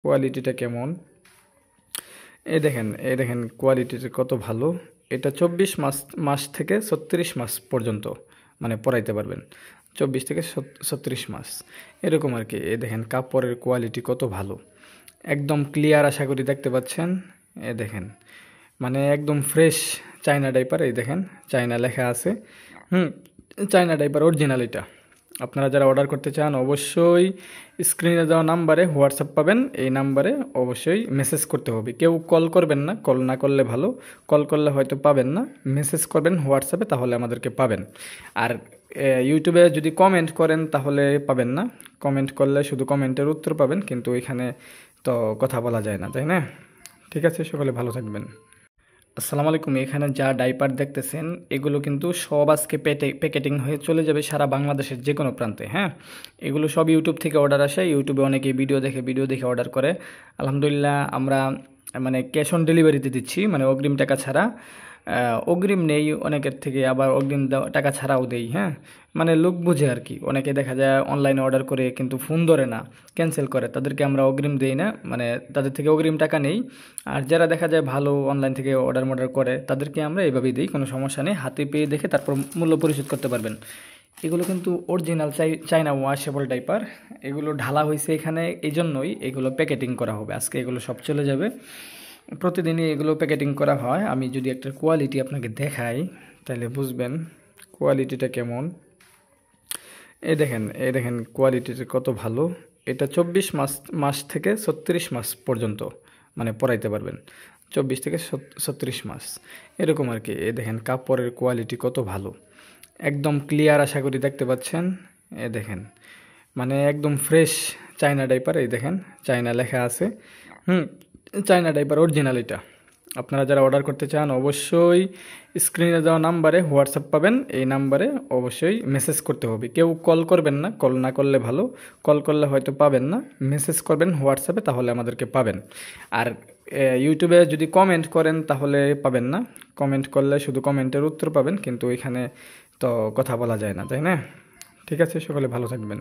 কোয়ালিটিটা কেমন। এই দেখেন কোয়ালিটিটা কত ভালো। এটা 24 মাস থেকে 36 মাস পর্যন্ত মানে পরাইতে পারবেন। 24 থেকে 36 মাস এরকম আর কি। এই দেখেন কাপড়ের কোয়ালিটি কত ভালো, একদম ক্লিয়ার, আশা করি দেখতে পাচ্ছেন। এ দেখেন মানে একদম ফ্রেশ চায়না ডাইপার। এই দেখেন চায়না লেখা আছে। হুম, চায়না ডাইপার অরিজিনাল এটা। আপনারা যারা অর্ডার করতে চান অবশ্যই স্ক্রিনে দেওয়া নাম্বারে হোয়াটসঅ্যাপ পাবেন। এই নাম্বারে অবশ্যই মেসেজ করতে হবে, কেউ কল করবেন না, কল না করলে ভালো। কল করলে হয়তো পাবেন না, মেসেজ করবেন হোয়াটসঅ্যাপে, তাহলে আমাদেরকে পাবেন। আর ইউটিউবে যদি কমেন্ট করেন তাহলে পাবেন না। কমেন্ট করলে শুধু কমেন্টের উত্তর পাবেন, কিন্তু এখানে তো কথা বলা যায় না, তাই না? ঠিক আছে, সকলে ভালো থাকবেন। আসসালামু আলাইকুম। এখানে যা ডাইপার দেখতেছেন এগুলো কিন্তু সব আজকে প্যাকেটিং হয়ে চলে যাবে সারা বাংলাদেশের যে কোনো প্রান্তে। হ্যাঁ, এগুলো সব ইউটিউব থেকে অর্ডার আসে। ইউটিউবে অনেকেই ভিডিও দেখে অর্ডার করে। আলহামদুলিল্লাহ আমরা মানে ক্যাশ অন ডেলিভারিতে দিচ্ছি, মানে অগ্রিম টাকা ছাড়া। অগ্রিম নেই অনেকের থেকে, আবার অগ্রিম টাকা ছাড়াও দেই। হ্যাঁ, মানে লোক বুঝে আর কি। অনেকে দেখা যায় অনলাইনে অর্ডার করে কিন্তু ফোন ধরে না, ক্যান্সেল করে, তাদেরকে আমরা অগ্রিম দেই না, মানে তাদের থেকে অগ্রিম টাকা নেই। আর যারা দেখা যায় ভালো অনলাইন থেকে অর্ডার করে তাদেরকে আমরা এইভাবেই দিই, কোনো সমস্যা নেই। হাতে পেয়ে দেখে তারপর মূল্য পরিশোধ করতে পারবেন। এগুলো কিন্তু অরিজিনাল চাইনা ওয়াশেবল ডাইপার। এগুলো ঢালা হয়েছে এখানে, এই জন্যই এগুলো প্যাকেটিং করা হবে। আজকে এগুলো সব চলে যাবে। প্রতিদিনই এগুলো প্যাকেটিং করা হয়। আমি যদি একটা কোয়ালিটি আপনাকে দেখাই তাহলে বুঝবেন কোয়ালিটিটা কেমন। এই দেখেন কোয়ালিটিটা কত ভালো। এটা 24 মাস থেকে 36 মাস পর্যন্ত মানে পরাইতে পারবেন। 24 থেকে 36 মাস এরকম আর কি। এই দেখেন কাপড়ের কোয়ালিটি কত ভালো, একদম ক্লিয়ার, আশা করি দেখতে পাচ্ছেন। এ দেখেন মানে একদম ফ্রেশ চায়না ডাইপার। এই দেখেন চায়না লেখা আছে। হুম, চায়না ডাইপার অরিজিনাল এটা। আপনারা যারা অর্ডার করতে চান অবশ্যই স্ক্রিনে দেওয়া নাম্বারে হোয়াটসঅ্যাপ পাবেন। এই নাম্বারে অবশ্যই মেসেজ করতে হবে, কেউ কল করবেন না, কল না করলে ভালো। কল করলে হয়তো পাবেন না, মেসেজ করবেন হোয়াটসঅ্যাপে, তাহলে আমাদেরকে পাবেন। আর ইউটিউবে যদি কমেন্ট করেন তাহলে পাবেন না। কমেন্ট করলে শুধু কমেন্টের উত্তর পাবেন, কিন্তু এখানে তো কথা বলা যায় না, তাই না? ঠিক আছে, সকলে ভালো থাকবেন।